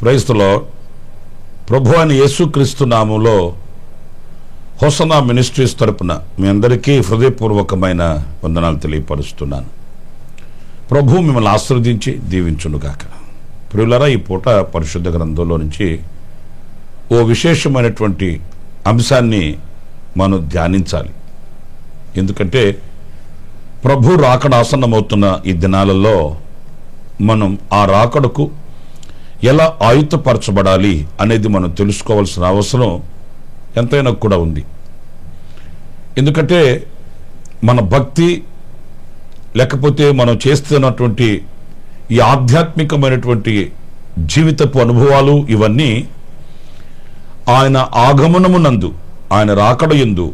Praise the lord. ప్రభు అయిన యేసుక్రీస్తు నామములో హోసన్నా మినిస్ట్రీస్ తరపున మీ అందరికీ హృదయపూర్వకమైన వందనాలు తెలియపరుస్తున్నాను. ప్రభు మిమ్మల్ని ఆశీర్వదించి దీవించునుగాక. ప్రియులారా, ఈ పూట పరిశుద్ధ గ్రంథంలో నుంచి ఓ విశేషమైనటువంటి అంశాన్ని మనం ధ్యానించాలి. ఎందుకంటే ప్రభు రాకడ ఆసన్నమవుతున్న ఈ దినాలలో మనం ఆ రాకడకు ఎలా ఆయుధపరచబడాలి అనేది మనం తెలుసుకోవాల్సిన అవసరం ఎంతైనా కూడా ఉంది. ఎందుకంటే మన భక్తి లేకపోతే మనం చేస్తున్నటువంటి ఈ ఆధ్యాత్మికమైనటువంటి జీవితపు అనుభవాలు ఇవన్నీ ఆయన ఆగమనమునందు, ఆయన రాకడ యందు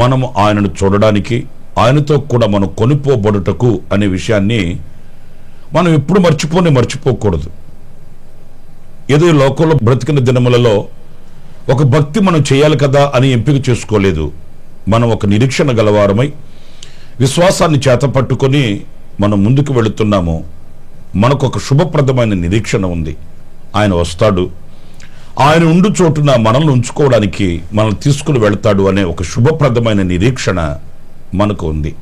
మనము ఆయనను చూడడానికి, ఆయనతో కూడా మనం కొనిపోబడుటకు అనే విషయాన్ని మనం ఎప్పుడు మర్చిపోకూడదు. ఏదో ఈ లోకంలో బ్రతికిన దినములలో ఒక భక్తి మనం చేయాలి కదా అని ఎంపిక చేసుకోలేదు. మనం ఒక నిరీక్షణ గలవారమై విశ్వాసాన్ని చేతపట్టుకొని మనం ముందుకు వెళుతున్నాము. మనకు ఒక శుభప్రదమైన నిరీక్షణ ఉంది. ఆయన వస్తాడు, ఆయన ఉండు చోటున మనల్ని ఉంచుకోవడానికి మనల్ని తీసుకుని వెళతాడు అనే ఒక శుభప్రదమైన నిరీక్షణ మనకు ఉంది.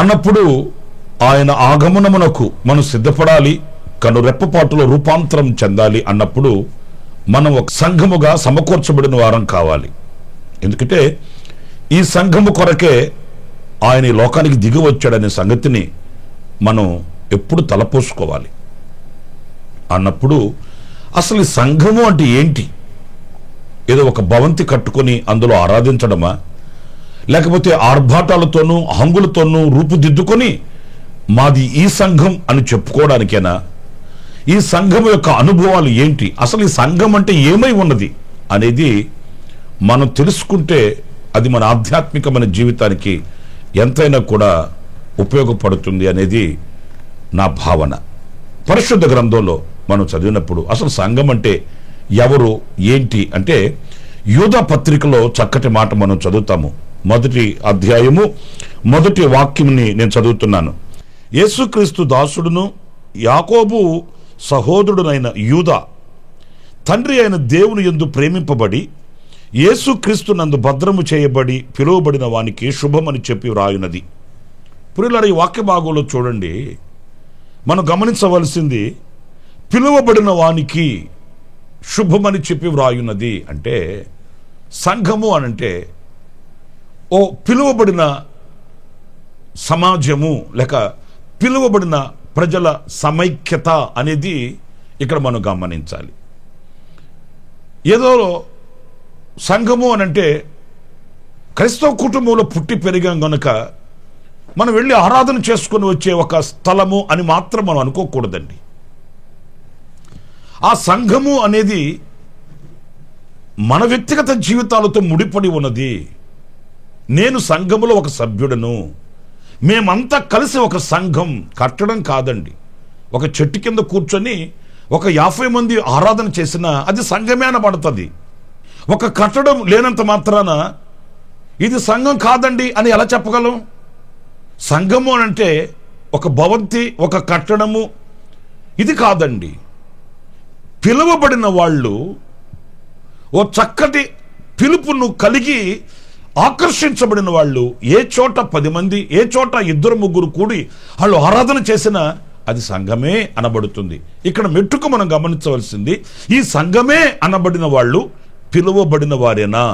అన్నప్పుడు ఆయన ఆగమనమునకు మనం సిద్ధపడాలి, కనురెప్పపాటులో రూపాంతరం చెందాలి అన్నప్పుడు మనం ఒక సంఘముగా సమకూర్చబడిన వారం కావాలి. ఎందుకంటే ఈ సంఘము కొరకే ఆయన ఈ లోకానికి దిగి వచ్చాడనే సంగతిని మనం ఎప్పుడు తలపోసుకోవాలి. అన్నప్పుడు అసలు ఈ సంఘము అంటే ఏంటి? ఏదో ఒక భవంతి కట్టుకొని అందులో ఆరాధించడమా, లేకపోతే ఆర్భాటాలతోనూ హంగులతోనూ రూపుదిద్దుకొని మాది ఈ సంఘం అని చెప్పుకోవడానికేనా? ఈ సంఘం యొక్క అనుభవాలు ఏంటి? అసలు ఈ సంఘం అంటే ఏమై ఉన్నది అనేది మనం తెలుసుకుంటే అది మన ఆధ్యాత్మికమైన జీవితానికి ఎంతైనా కూడా ఉపయోగపడుతుంది అనేది నా భావన. పరిశుద్ధ గ్రంథంలో మనం చదివినప్పుడు అసలు సంఘం అంటే ఎవరు ఏంటి అంటే యూదా పత్రికలో చక్కటి మాట మనం చదువుతాము. 1వ అధ్యాయము 1వ వాక్యంని నేను చదువుతున్నాను. యేసుక్రీస్తు దాసుడును యాకోబు సహోదరుడునైన యూదా తండ్రి అయిన దేవుని యందు ప్రేమింపబడి యేసుక్రీస్తు నందు భద్రము చేయబడి పిలువబడిన వానికి శుభమని చెప్పి వ్రాయున్నది. ప్రియులారా, ఈ వాక్య భాగంలో చూడండి, మనం గమనించవలసింది పిలువబడిన వానికి శుభమని చెప్పి వ్రాయున్నది అంటే సంఘము అనంటే ఓ పిలువబడిన సమాజము లేక పిలువబడిన ప్రజల సమైక్యత అనేది ఇక్కడ మనం గమనించాలి. ఏదో సంఘము అనంటే క్రైస్తవ కుటుంబంలో పుట్టి పెరిగాం గనుక మనం వెళ్ళి ఆరాధన చేసుకుని వచ్చే ఒక స్థలము అని మాత్రం మనం అనుకోకూడదండి. ఆ సంఘము అనేది మన వ్యక్తిగత జీవితాలతో ముడిపడి ఉన్నది. నేను సంఘములో ఒక సభ్యుడను, మేమంతా కలిసి ఒక సంఘం కట్టడం కాదండి. ఒక చెట్టు కింద కూర్చొని ఒక 50 మంది ఆరాధన చేసినా అది సంఘమే అనబడుతుంది. ఒక కట్టడం లేనంత మాత్రాన ఇది సంఘం కాదండి అని ఎలా చెప్పగలం? సంఘము అంటే ఒక భవంతి, ఒక కట్టడము ఇది కాదండి. పిలువబడిన వాళ్ళు ఓ చక్కటి పిలుపును కలిగి ఆకర్షించబడిన వాళ్ళు ఏ చోట 10 మంది, ఏ చోట 2-3 కూడి వాళ్ళు ఆరాధన చేసినా అది సంఘమే అనబడుతుంది. ఇక్కడ మెట్టుకు మనం గమనించవలసింది, ఈ సంఘమే అనబడిన వాళ్ళు పిలువబడిన వారేనా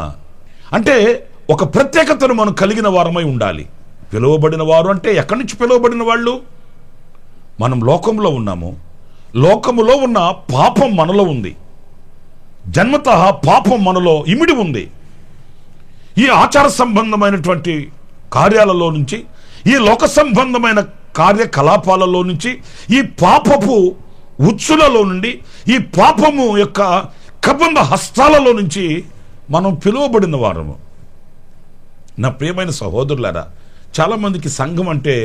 అంటే ఒక ప్రత్యేకతను మనం కలిగిన వారమై ఉండాలి. పిలువబడిన వారు అంటే ఎక్కడి నుంచి పిలువబడిన వాళ్ళు? మనం లోకంలో ఉన్నాము. లోకములో ఉన్న పాపం మనలో ఉంది. జన్మతః పాపం మనలో ఇమిడి ఉంది. ఈ ఆచార సంబంధమైనటువంటి కార్యాలలో నుంచి, ఈ లోక సంబంధమైన కార్యకలాపాలలో నుంచి, ఈ పాపపు ఉచ్చులలో నుండి, ఈ పాపము యొక్క కబంధ హస్తాలలో నుంచి మనం పిలువబడిన వారము. నా ప్రియమైన సహోదరులారా, చాలామందికి సంఘం అంటే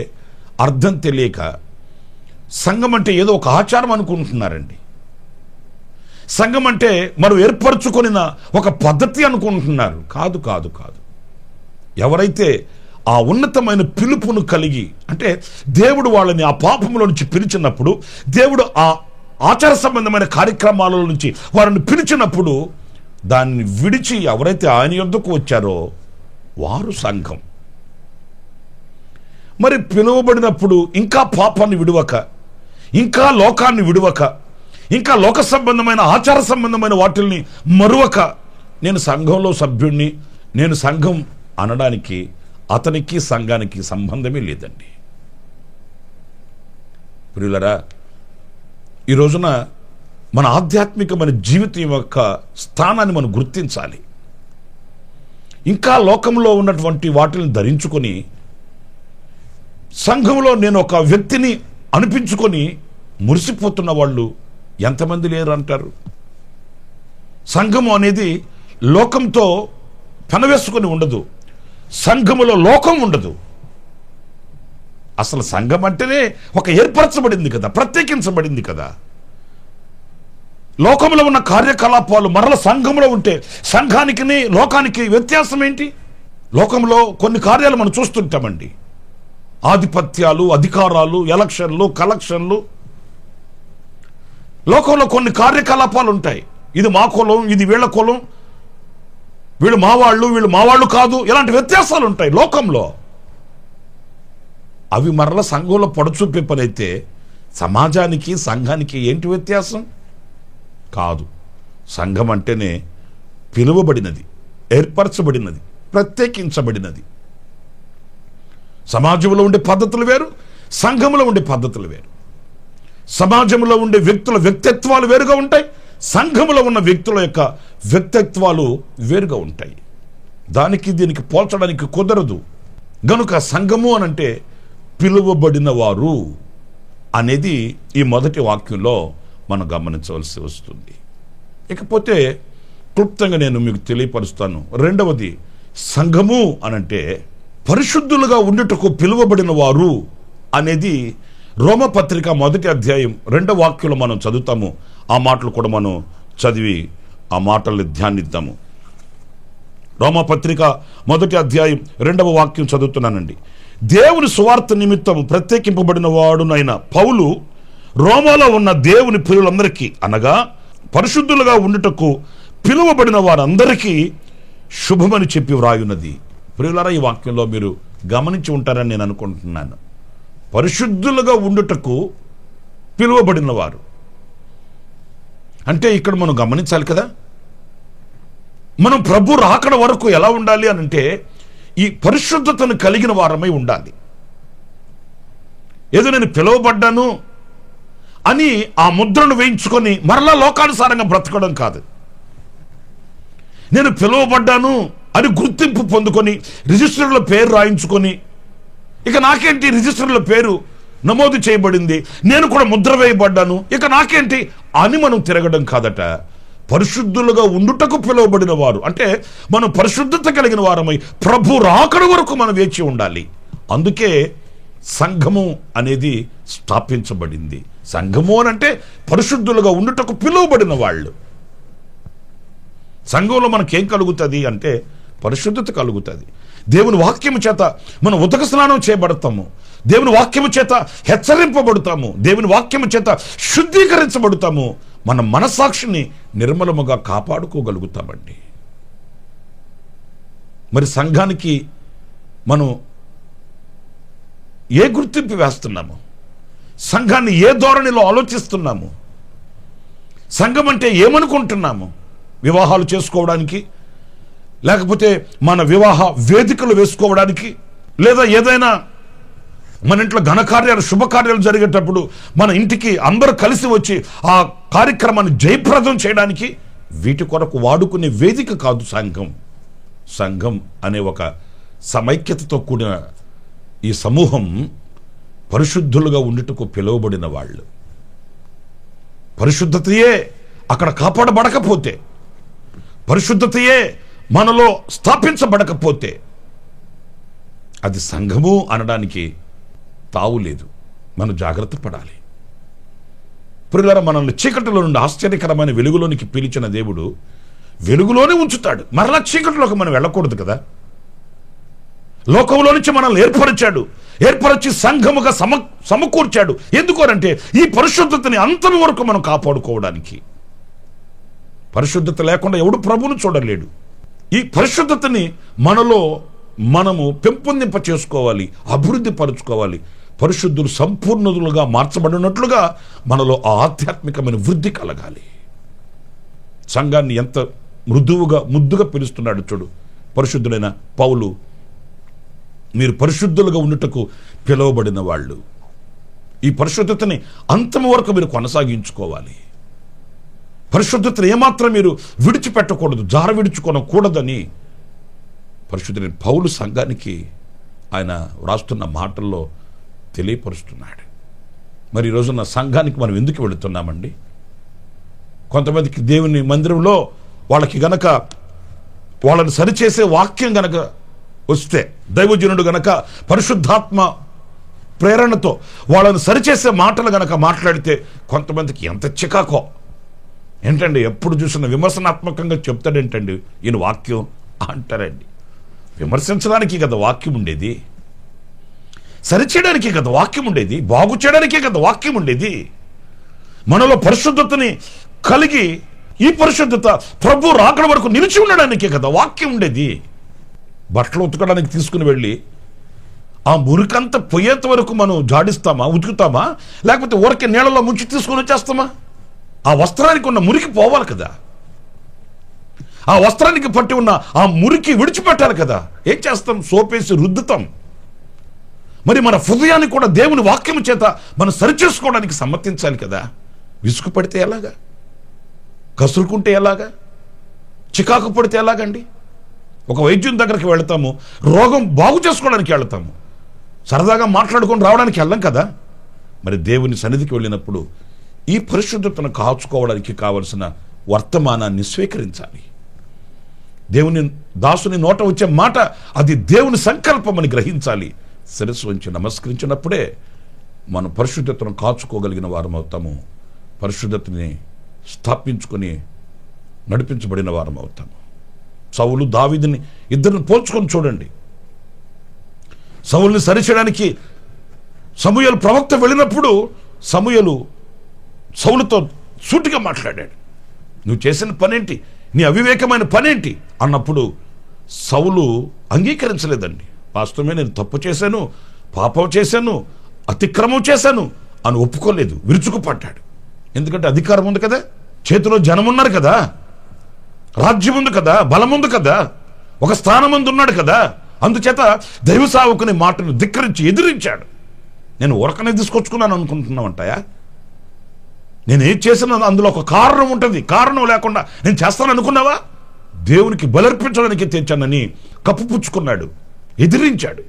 అర్థం తెలియక సంఘం అంటే ఏదో ఒక ఆచారం అనుకుంటున్నారండి. సంఘం అంటే మనం ఏర్పరచుకొనిన ఒక పద్ధతి అనుకుంటున్నారు. కాదు కాదు కాదు. ఎవరైతే ఆ ఉన్నతమైన పిలుపును కలిగి, అంటే దేవుడు వాళ్ళని ఆ పాపములో నుంచి పిలిచినప్పుడు, దేవుడు ఆ ఆచార సంబంధమైన కార్యక్రమాల నుంచి వారిని పిలిచినప్పుడు దాన్ని విడిచి ఎవరైతే ఆయన యొద్దకు వచ్చారో వారు సంఘం. మరి పిలువబడినప్పుడు ఇంకా పాపాన్ని విడువక, ఇంకా లోకాన్ని విడువక, ఇంకా లోక సంబంధమైన ఆచార సంబంధమైన వాటిల్ని మరువక, నేను సంఘంలో సభ్యుణ్ణి, నేను సంఘం అనడానికి అతనికి సంఘానికి సంబంధమే లేదండి. ప్రియులరా, ఈ రోజున మన ఆధ్యాత్మికమైన జీవితం యొక్క స్థానాన్ని మనం గుర్తించాలి. ఇంకా లోకంలో ఉన్నటువంటి వాటిని ధరించుకొని సంఘంలో నేను ఒక వ్యక్తిని అనిపించుకొని మురిసిపోతున్న వాళ్ళు ఎంతమంది లేరు అంటారు? సంఘము అనేది లోకంతో పెనవేసుకొని ఉండదు. సంఘములో లోకం ఉండదు. అసలు సంఘం అంటేనే ఒక ఏర్పరచబడింది కదా, ప్రత్యేకించబడింది కదా. లోకంలో ఉన్న కార్యకలాపాలు మరల సంఘంలో ఉంటే సంఘానికి లోకానికి వ్యత్యాసం ఏంటి? లోకంలో కొన్ని కార్యాలు మనం చూస్తుంటామండి. ఆధిపత్యాలు, అధికారాలు, ఎలక్షన్లు, కలెక్షన్లు. లోకంలో కొన్ని కార్యకలాపాలు ఉంటాయి. ఇది మా కులం, ఇది వీళ్ళ కులం, వీళ్ళు మావాళ్ళు, వీళ్ళు మావాళ్ళు కాదు, ఇలాంటి వ్యత్యాసాలు ఉంటాయి లోకంలో. అవి మరల సంఘంలో పడుచూపే పని అయితే సమాజానికి సంఘానికి ఏంటి వ్యత్యాసం? కాదు. సంఘం అంటేనే పిలువబడినది, ఏర్పరచబడినది, ప్రత్యేకించబడినది. సమాజంలో ఉండే పద్ధతులు వేరు, సంఘంలో ఉండే పద్ధతులు వేరు. సమాజంలో ఉండే వ్యక్తుల వ్యక్తిత్వాలు వేరుగా ఉంటాయి, సంఘంలో ఉన్న వ్యక్తుల యొక్క వ్యక్తిత్వాలు వేరుగా ఉంటాయి. దానికి దీనికి పోల్చడానికి కుదరదు. గనుక సంఘము అనంటే పిలువబడిన వారు అనేది ఈ మొదటి వాక్యంలో మనం గమనించవలసి వస్తుంది. ఇకపోతే క్లుప్తంగా నేను మీకు తెలియపరుస్తాను. రెండవది, సంఘము అనంటే పరిశుద్ధులుగా ఉండుటకు పిలువబడిన వారు అనేది రోమపత్రిక 1వ అధ్యాయం 2వ వాక్యంలో మనం చదువుతాము. ఆ మాటలు కూడా మనం చదివి ఆ మాటల్ని ధ్యానిద్దాము. రోమపత్రిక 1వ అధ్యాయం 2వ వాక్యం చదువుతున్నానండి. దేవుని సువార్త నిమిత్తం ప్రత్యేకింపబడిన వాడునైన పౌలు రోమాలో ఉన్న దేవుని ప్రియులందరికీ, అనగా పరిశుద్ధులుగా ఉండుటకు పిలువబడిన వారందరికీ శుభమని చెప్పి వ్రాయున్నది. ప్రియులారా, ఈ వాక్యంలో మీరు గమనించి ఉంటారని నేను అనుకుంటున్నాను. పరిశుద్ధులుగా ఉండుటకు పిలువబడిన వారు అంటే ఇక్కడ మనం గమనించాలి కదా, మనం ప్రభు రాకడ వరకు ఎలా ఉండాలి అని అంటే ఈ పరిశుద్ధతను కలిగిన వారమై ఉండాలి. ఏదో నేను పిలువబడ్డాను అని ఆ ముద్రను వేయించుకొని మరలా లోకానుసారంగా బ్రతకడం కాదు. నేను పిలువబడ్డాను అని గుర్తింపు పొందుకొని రిజిస్టర్లో పేరు రాయించుకొని, ఇక నాకేంటి రిజిస్టర్లో పేరు నమోదు చేయబడింది, నేను కూడా ముద్ర వేయబడ్డాను, ఇక నాకేంటి అని మనం తిరగడం కాదట. పరిశుద్ధులుగా ఉండుటకు పిలువబడిన వారు అంటే మనం పరిశుద్ధత కలిగిన వారమై ప్రభు రాకడ వరకు మనం వేచి ఉండాలి. అందుకే సంఘము అనేది స్థాపించబడింది. సంఘము అని అంటే పరిశుద్ధులుగా ఉండుటకు పిలువబడిన వాళ్ళు. సంఘంలో మనకేం కలుగుతుంది అంటే పరిశుద్ధత కలుగుతుంది. దేవుని వాక్యము చేత మనం ఉదక స్నానం చేయబడతాము, దేవుని వాక్యము చేత హెచ్చరింపబడతాము, దేవుని వాక్యము చేత శుద్ధీకరించబడతాము, మన మనస్సాక్షిని నిర్మలముగా కాపాడుకోగలుగుతామండి. మరి సంఘానికి మనం ఏ గుర్తింపు వేస్తున్నాము? సంఘాన్ని ఏ ధోరణిలో ఆలోచిస్తున్నాము? సంఘం అంటే ఏమనుకుంటున్నాము? వివాహాలు చేసుకోవడానికి, లేకపోతే మన వివాహ వేదికలు వేసుకోవడానికి, లేదా ఏదైనా మన ఇంట్లో ఘనకార్యాలు శుభకార్యాలు జరిగేటప్పుడు మన ఇంటికి అందరూ కలిసి వచ్చి ఆ కార్యక్రమాన్ని జయప్రదం చేయడానికి వీటి కొరకు వాడుకునే వేదిక కాదు సంఘం. సంఘం అనే ఒక సమైక్యతతో కూడిన ఈ సమూహం పరిశుద్ధులుగా ఉండుటకు పిలువబడిన వాళ్ళు. పరిశుద్ధతయే అక్కడ కాపాడబడకపోతే, పరిశుద్ధతయే మనలో స్థాపించబడకపోతే అది సంఘము అనడానికి తావు లేదు. మనం జాగ్రత్త పడాలి. ప్రియులారా, మనల్ని చీకటిలో నుండి ఆశ్చర్యకరమైన వెలుగులోనికి పిలిచిన దేవుడు వెలుగులోనే ఉంచుతాడు. మరలా చీకటిలోకి మనం వెళ్ళకూడదు కదా. లోకంలో నుంచి మనల్ని ఏర్పరిచి సంఘముగా సమకూర్చాడు. ఎందుకోనంటే ఈ పరిశుద్ధతని అంతం వరకు మనం కాపాడుకోవడానికి. పరిశుద్ధత లేకుండా ఎవడు ప్రభువును చూడలేడు. ఈ పరిశుద్ధతని మనలో మనము పెంపొందింప చేసుకోవాలి, అభివృద్ధి పరుచుకోవాలి. పరిశుద్ధులు సంపూర్ణులుగా మార్చబడినట్లుగా మనలో ఆ ఆధ్యాత్మికమైన వృద్ధి కలగాలి. సంఘాన్ని ఎంత ముద్దుగా పిలుస్తున్నాడు చూడు పరిశుద్ధుడైన పౌలు. మీరు పరిశుద్ధులుగా ఉండుటకు పిలువబడిన వాళ్ళు. ఈ పరిశుద్ధతని అంతం వరకు మీరు కొనసాగించుకోవాలి. పరిశుద్ధతను ఏమాత్రం మీరు విడిచిపెట్టకూడదు, జార విడుచుకోనకూడదని పరిశుద్ధుడైన పౌలు సంఘానికి ఆయన వ్రాస్తున్న మాటల్లో తెలియపరుస్తున్నాడు. మరి ఈ రోజున సంఘానికి మనం ఎందుకు వెళుతున్నామండి? కొంతమందికి దేవుని మందిరంలో వాళ్ళకి గనక వాళ్ళని సరిచేసే వాక్యం గనక వస్తే, దైవజనుడు గనక పరిశుద్ధాత్మ ప్రేరణతో వాళ్ళని సరిచేసే మాటలు గనక మాట్లాడితే కొంతమందికి ఎంత చికాకో. ఏంటండి ఎప్పుడు చూసిన విమర్శనాత్మకంగా చెప్తాడేంటండి ఈయన వాక్యం అంటారండి. విమర్శించడానికి కదా వాక్యం ఉండేది, సరిచేయడానికే కదా వాక్యం ఉండేది, బాగు చేయడానికే కదా వాక్యం ఉండేది. మనలో పరిశుద్ధతని కలిగి ఈ పరిశుద్ధత ప్రభు రాకడ వరకు నిలిచి ఉండడానికే కదా వాక్యం ఉండేది. బట్టలు ఉతకడానికి తీసుకుని వెళ్ళి ఆ మురికంతా పోయేంత వరకు మనం జాడిస్తామా, ఉతుకుతామా, లేకపోతే ఊరికే నీళ్ళలో ముంచి తీసుకుని వచ్చేస్తామా? ఆ వస్త్రానికి ఉన్న మురికి పోవాలి కదా, ఆ వస్త్రానికి పట్టి ఉన్న ఆ మురికి విడిచిపెట్టాలి కదా. ఏం చేస్తాం? సోపేసి రుద్దుతాం. మరి మన హృదయాన్ని కూడా దేవుని వాక్యం చేత మనం సరిచేసుకోవడానికి సమ్మతించాలి కదా. విసుగు పడితే ఎలాగా? కసురుకుంటే ఎలాగా? చికాకు పడితే ఎలాగండి? ఒక వైద్యుని దగ్గరికి వెళతాము, రోగం బాగు చేసుకోవడానికి వెళతాము, సరదాగా మాట్లాడుకొని రావడానికి వెళ్ళం కదా. మరి దేవుని సన్నిధికి వెళ్ళినప్పుడు ఈ పరిశుద్ధతను కాచుకోవడానికి కావలసిన వర్తమానాన్ని స్వీకరించాలి. దేవుని దాసుని నోట వచ్చే మాట అది దేవుని సంకల్పం అని గ్రహించాలి. శిరస్సు వంచి నమస్కరించినప్పుడే మనం పరిశుద్ధతను కాచుకోగలిగిన వారం అవుతాము. పరిశుద్ధతని స్థాపించుకొని నడిపించబడిన వారం అవుతాము. సౌలు దావీదుని ఇద్దరిని పోల్చుకొని చూడండి. సౌలుని సరిచేయడానికి సమూయేలు ప్రవక్త వెళ్ళినప్పుడు సమూయేలు సౌలుతో సూటిగా మాట్లాడాడు. నువ్వు చేసిన పనేంటి, నీ అవివేకమైన పనేంటి అన్నప్పుడు సౌలు అంగీకరించలేదండి. వాస్తవమే నేను తప్పు చేశాను, పాపం చేశాను, అతిక్రమం చేశాను అని ఒప్పుకోలేదు, విరుచుకుపడ్డాడు. ఎందుకంటే అధికారం ఉంది కదా, చేతిలో జనం ఉన్నారు కదా, రాజ్యం ఉంది కదా, బలం ఉంది కదా, ఒక స్థానం ముందు ఉన్నాడు కదా. అందుచేత దైవ సేవకుని మాటను ధిక్కరించి ఎదిరించాడు. నేను ఊరకనే తీసుకొచ్చుకున్నాను అనుకుంటున్నామంటాయా? నేను ఏం చేసిన అందులో ఒక కారణం ఉంటుంది. కారణం లేకుండా నేను చేస్తాను అనుకున్నావా? దేవునికి బలర్పించడానికి తెచ్చానని కప్పుపుచ్చుకున్నాడు, ఎదిరించాడు.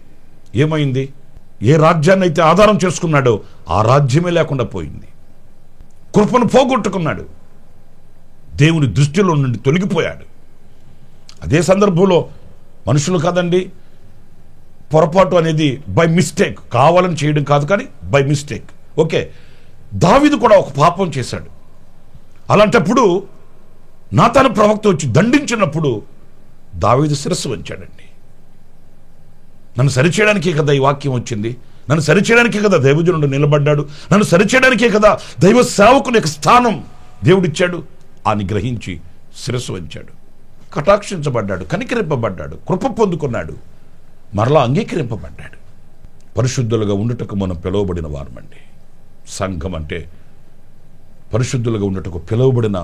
ఏమైంది? ఏ రాజ్యాన్ని అయితే ఆధారం చేసుకున్నాడో ఆ రాజ్యమే లేకుండా పోయింది. కృపను పోగొట్టుకున్నాడు, దేవుని దృష్టిలో నుండి తొలగిపోయాడు. అదే సందర్భంలో మనుషులు కాదండి, పొరపాటు అనేది బై మిస్టేక్, కావాలని చేయడం కాదు కానీ బై మిస్టేక్. ఓకే, దావీదు కూడా ఒక పాపం చేశాడు. అలాంటప్పుడు నాతాను ప్రవక్త వచ్చి దండించినప్పుడు దావీదు శిరస్సు వంచాడండి. నన్ను సరిచేయడానికే కదా ఈ వాక్యం వచ్చింది, నన్ను సరిచేయడానికే కదా దైవజనుడు నిలబడ్డాడు, నన్ను సరిచేయడానికే కదా దైవ సేవకుని యొక్క స్థానం దేవుడిచ్చాడు అని గ్రహించి శిరస్సు వంచాడు. కటాక్షించబడ్డాడు, కనికరింపబడ్డాడు, కృప పొందుకున్నాడు, మరలా అంగీకరింపబడ్డాడు. పరిశుద్ధులుగా ఉండుటకు మనం పిలువబడిన వారమండి. సంఘం అంటే పరిశుద్ధులుగా ఉండుటకు పిలువబడిన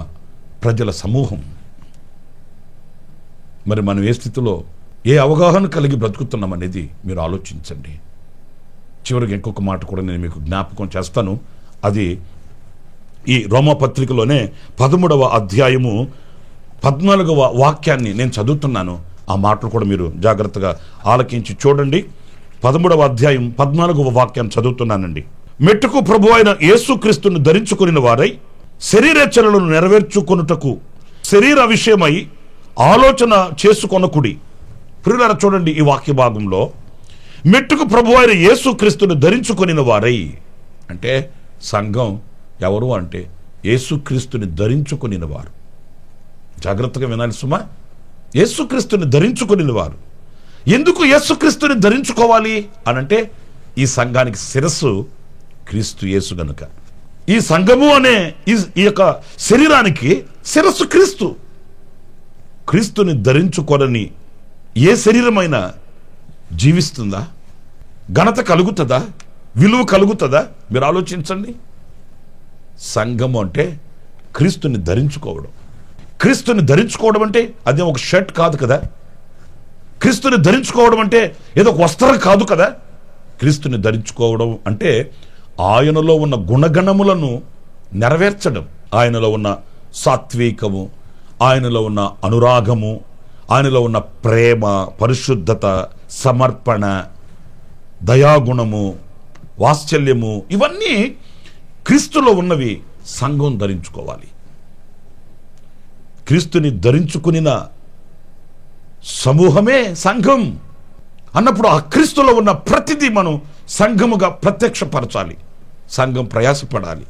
ప్రజల సమూహం. మరి మనం ఏ స్థితిలో, ఏ అవగాహన కలిగి బ్రతుకుతున్నాం అనేది మీరు ఆలోచించండి. చివరికి ఇంకొక మాట కూడా నేను మీకు జ్ఞాపకం చేస్తాను. అది ఈ రోమాపత్రికలోనే 13వ అధ్యాయము 14వ వాక్యాన్ని నేను చదువుతున్నాను. ఆ మాటలు కూడా మీరు జాగ్రత్తగా ఆలకించి చూడండి. 13వ అధ్యాయం 14వ వాక్యం చదువుతున్నానండి. మెట్టుకు ప్రభు అయిన యేసుక్రీస్తుని ధరించుకుని వారై శరీరేచ్ఛలను నెరవేర్చుకొనుటకు శరీర విషయమై ఆలోచన చేసుకొనకుడి. ప్రియులారా చూడండి, ఈ వాక్య భాగంలో మెట్టుకు ప్రభు అయిన యేసుక్రీస్తుని ధరించుకొనిన వారై అంటే సంఘం ఎవరు అంటే యేసుక్రీస్తుని ధరించుకొనిన వారు. జాగ్రత్తగా వినాలి సుమా. యేసుక్రీస్తుని ధరించుకొనిన వారు. ఎందుకు యేసుక్రీస్తుని ధరించుకోవాలి అనంటే ఈ సంఘానికి శిరస్సు క్రీస్తు యేసు గనుక. ఈ సంఘము అనే ఈ యొక్క శరీరానికి శిరస్సు క్రీస్తు. క్రీస్తుని ధరించుకొనని ఏ శరీరమైనా జీవిస్తుందా? ఘనత కలుగుతుందా? విలువ కలుగుతుందా? మీరు ఆలోచించండి. సంఘము అంటే క్రీస్తుని ధరించుకోవడం. క్రీస్తుని ధరించుకోవడం అంటే అదే ఒక షర్ట్ కాదు కదా. క్రీస్తుని ధరించుకోవడం అంటే ఏదో ఒక వస్త్రం కాదు కదా. క్రీస్తుని ధరించుకోవడం అంటే ఆయనలో ఉన్న గుణగణములను నెరవేర్చడం. ఆయనలో ఉన్న సాత్వికము, ఆయనలో ఉన్న అనురాగము, ఆయనలో ఉన్న ప్రేమ, పరిశుద్ధత, సమర్పణ, దయాగుణము, వాత్సల్యము, ఇవన్నీ క్రీస్తులో ఉన్నవి సంఘం ధరించుకోవాలి. క్రీస్తుని ధరించుకునిన సమూహమే సంఘం అన్నప్పుడు ఆ క్రీస్తులో ఉన్న ప్రతిదీ మనం సంఘముగా ప్రత్యక్షపరచాలి. సంఘం ప్రయాసపడాలి,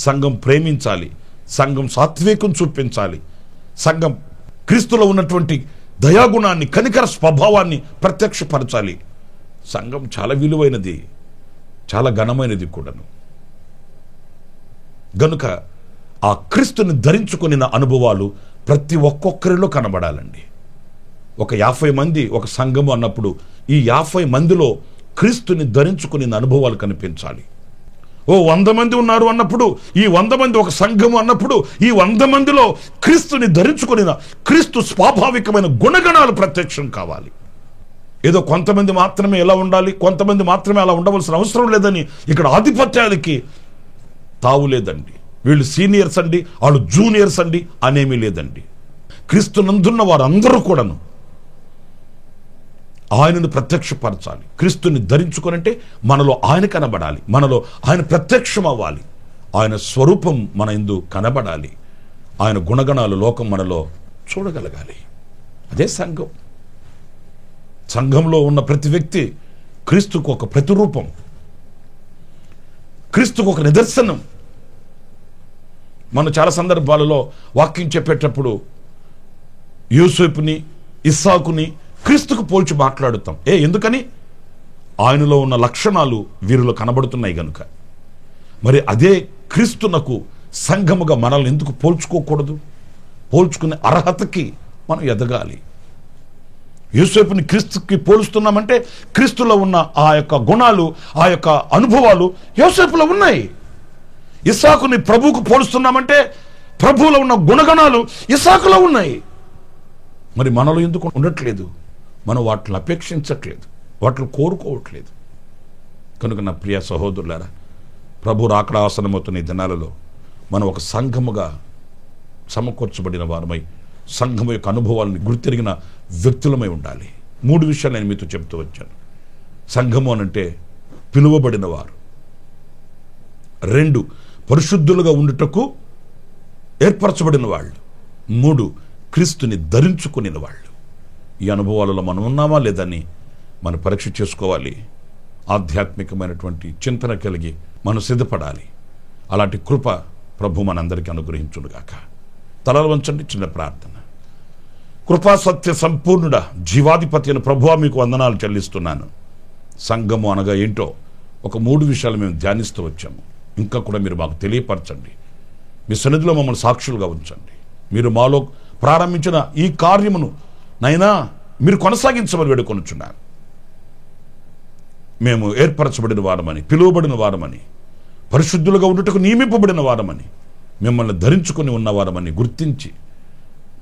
సంఘం ప్రేమించాలి, సంఘం సాత్వికం చూపించాలి, సంఘం క్రీస్తులో ఉన్నటువంటి దయాగుణాన్ని, కనికర స్వభావాన్ని ప్రత్యక్షపరచాలి. సంఘం చాలా విలువైనది, చాలా ఘనమైనది కూడాను. గనుక ఆ క్రీస్తుని ధరించుకుని అనుభవాలు ప్రతి ఒక్కొక్కరిలో కనబడాలండి. ఒక 50 మంది ఒక సంఘము అన్నప్పుడు ఈ 50 మందిలో క్రీస్తుని ధరించుకుని అనుభవాలు కనిపించాలి. ఓ 100 మంది ఉన్నారు అన్నప్పుడు ఈ 100 మంది ఒక సంఘము అన్నప్పుడు ఈ 100 మందిలో క్రీస్తుని ధరించుకుని క్రీస్తు స్వాభావికమైన గుణగణాలు ప్రత్యక్షం కావాలి. ఏదో కొంతమంది మాత్రమే ఎలా ఉండాలి, కొంతమంది మాత్రమే అలా ఉండవలసిన అవసరం లేదని ఇక్కడ ఆధిపత్యాలకి తావు లేదండి. వీళ్ళు సీనియర్స్ అండి, వాళ్ళు జూనియర్స్ అండి అనేమీ లేదండి. క్రీస్తునందున్న వారందరూ కూడాను ఆయనను ప్రత్యక్షపరచాలి. క్రీస్తుని ధరించుకొనంటే మనలో ఆయన కనబడాలి, మనలో ఆయన ప్రత్యక్షం అవ్వాలి, ఆయన స్వరూపం మన యందు కనబడాలి, ఆయన గుణగణాలు లోకం మనలో చూడగలగాలి. అదే సంఘం. సంఘంలో ఉన్న ప్రతి వ్యక్తి క్రీస్తుకు ఒక ప్రతిరూపం, క్రీస్తుకు ఒక నిదర్శనం. మనం చాలా సందర్భాలలో వాక్యం చెప్పేటప్పుడు యూసుఫ్ని, ఇస్సాకుని క్రీస్తుకు పోల్చి మాట్లాడుతాం. ఎందుకని? ఆయనలో ఉన్న లక్షణాలు వీరిలో కనబడుతున్నాయి గనుక. మరి అదే క్రీస్తునకు సంఘముగా మనల్ని ఎందుకు పోల్చుకోకూడదు? పోల్చుకునే అర్హతకి మనం ఎదగాలి. యూసుఫ్ని క్రీస్తుకి పోలుస్తున్నామంటే క్రీస్తులో ఉన్న ఆ యొక్క గుణాలు, ఆ యొక్క అనుభవాలు యూసుఫ్లో ఉన్నాయి. ఇస్సాకుని ప్రభువుకు పోలుస్తున్నామంటే ప్రభువులో ఉన్న గుణగణాలు ఇస్సాకులో ఉన్నాయి. మరి మనలో ఎందుకు ఉండట్లేదు? మనం వాటిని అపేక్షించట్లేదు, వాటిని కోరుకోవట్లేదు. కనుక నా ప్రియ సహోదరులారా, ప్రభు రాకడ ఆసనమవుతున్న ఈ దినాలలో మనం ఒక సంఘముగా సమకూర్చబడిన వారమై సంఘము యొక్క అనుభవాలను గుర్తెరిగిన వ్యక్తులమై ఉండాలి. 3 విషయాలు నేను మీతో చెప్తూ వచ్చాను. సంఘము అనంటే పిలువబడిన వారు. 2 పరిశుద్ధులుగా ఉండుటకు ఏర్పరచబడిన వాళ్ళు. 3 క్రీస్తుని ధరించుకుని వాళ్ళు. ఈ అనుభవాలలో మనం ఉన్నామా లేదని మనం పరీక్ష చేసుకోవాలి. ఆధ్యాత్మికమైనటువంటి చింతన కలిగి మనం సిద్ధపడాలి. అలాంటి కృప ప్రభు మనందరికీ అనుగ్రహించునుగాక. తలలు వంచండి, చిన్న ప్రార్థన. కృపా సత్య సంపూర్ణుడ, జీవాధిపతి అయిన ప్రభువా, మీకు వందనాలు చెల్లిస్తున్నాను. సంఘము అనగా ఏంటో ఒక 3 విషయాలు మేము ధ్యానిస్తూ వచ్చాము. ఇంకా కూడా మీరు మాకు తెలియపరచండి. మీ సన్నిధిలో మమ్మల్ని సాక్షులుగా ఉంచండి. మీరు మాలో ప్రారంభించిన ఈ కార్యమును నైనా మీరు కొనసాగించమని వేడుకొనుచున్నాను. మేము ఏర్పరచబడిన వారమని, పిలువబడిన వారమని, పరిశుద్ధులుగా ఉండుటకు నియమింపబడిన వారమని, మిమ్మల్ని ధరించుకుని ఉన్నవారమని గుర్తించి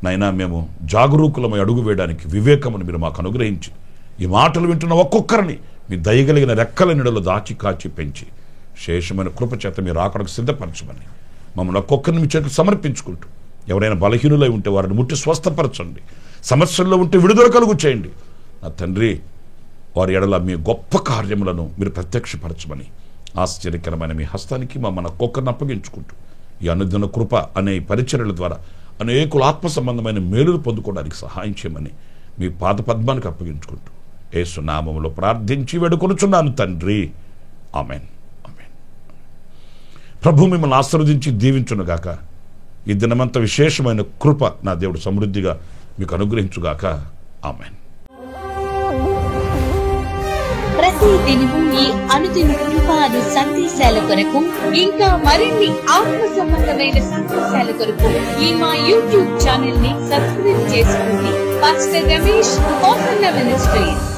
నైనా మేము జాగరూకులమై అడుగు వేయడానికి వివేకమును మీరు మాకు అనుగ్రహించి ఈ మాటలు వింటున్న ఒక్కొక్కరిని మీ దయగలిగిన రెక్కల నీడలో దాచి కాచి పెంచి శేషమైన కృప చేత మీరు ఆకడకు సిద్ధపరచమని మమ్మల్ని ఒక్కొక్కరిని మీ చేతికి సమర్పించుకుంటూ, ఎవరైనా బలహీనులై ఉంటే వారిని ముట్టి స్వస్థపరచండి, సమస్యల్లో ఉంటే విడుదల కలుగు చేయండి. నా తండ్రి, వారి ఎడల మీ గొప్ప కార్యములను మీరు ప్రత్యక్షపరచమని ఆశ్చర్యకరమైన మీ హస్తానికి మన ఒక్కొక్కరిని అప్పగించుకుంటూ ఈ అనుదిన కృప అనే పరిచర్యల ద్వారా అనేకుల ఆత్మ సంబంధమైన మేలులు పొందుకోవడానికి సహాయం చేయమని మీ పాద పద్మానికి అప్పగించుకుంటూ యేసు నామములో ప్రార్థించి వేడుకొనుచున్నాను తండ్రి. ఆమెన్. ఆమెన్. ప్రభు మిమ్మల్ని ఆశీర్వదించి దీవించునుగాక. ఈ దినమంత విశేషమైన కృప నా దేవుడు సమృద్ధిగా మీకు అనుగ్రహించుగాక. ఆమెన్. ప్రతి దినము ఈ అనుదిన కృపాను సందేశాల కొరకు ఇంకా మరిన్ని ఆత్మ సంబంధమైన సందేశాల కొరకు ఈ మా యూట్యూబ్ ఛానల్ ని సబ్స్క్రైబ్ చేసుకోండి. Pastor Ramesh ministries.